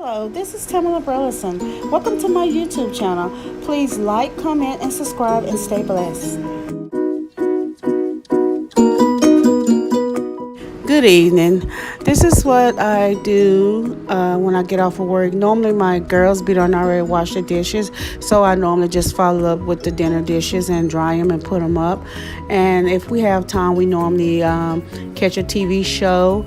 Hello, this is Tamala Burleson. Welcome to my YouTube channel. Please like, comment, and subscribe, and stay blessed. Good evening. This is what I do when I get off of work. Normally my girls be done already wash the dishes, so I normally just follow up with the dinner dishes and dry them and put them up. And if we have time, we normally catch a TV show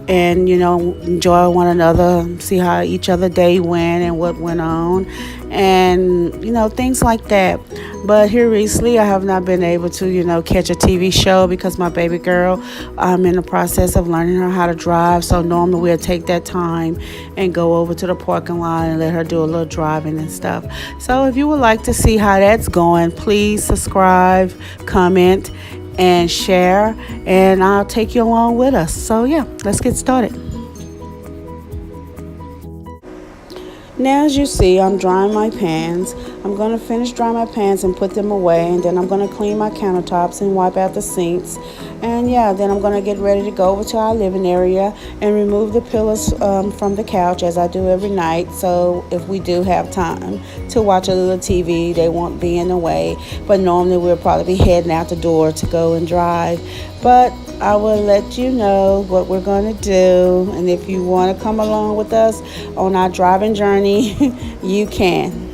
and enjoy one another, see how each other day went and what went on, and things like that. But here recently I have not been able to catch a TV show because my baby girl, I'm in the process of learning her how to drive. So normally we'll take that time and go over to the parking lot and let her do a little driving and stuff. So if you would like to see how that's going, please subscribe, comment, and share, and I'll take you along with us. So yeah, let's get started. Now, as you see, I'm drying my pans. I'm going to finish drying my pans and put them away, and then I'm going to clean my countertops and wipe out the sinks. And yeah, then I'm going to get ready to go over to our living area and remove the pillows from the couch, as I do every night. So if we do have time to watch a little TV, they won't be in the way. But normally we'll probably be heading out the door to go and drive. But I will let you know what we're going to do. And if you want to come along with us on our driving journey, you can.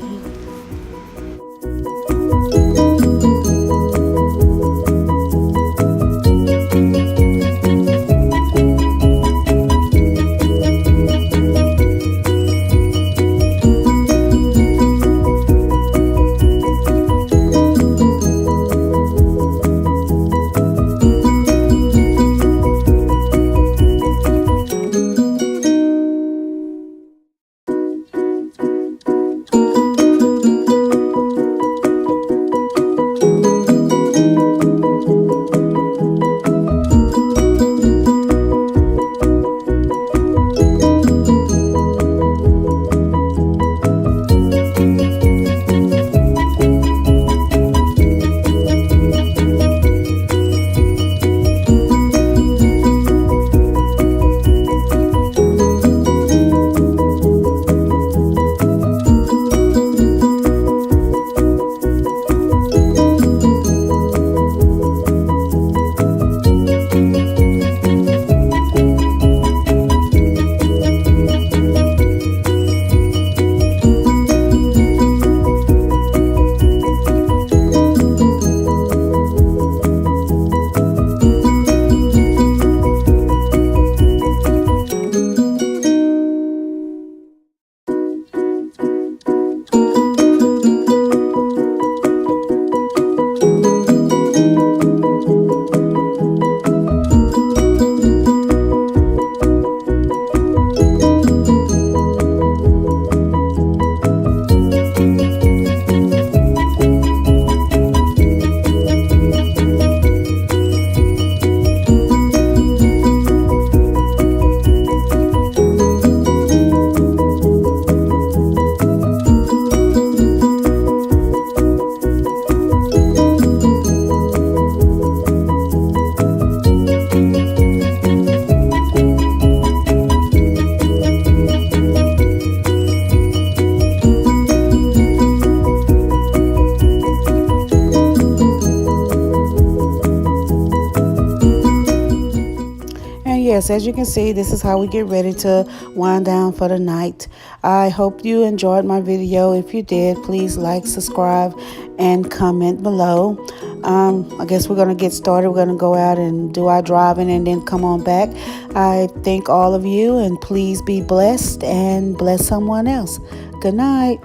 Yes, as you can see, this is how we get ready to wind down for the night. I hope you enjoyed my video. If you did, please like, subscribe, and comment below. I guess we're going to get started. We're going to go out and do our driving and then come on back. I thank all of you, and please be blessed and bless someone else. Good night.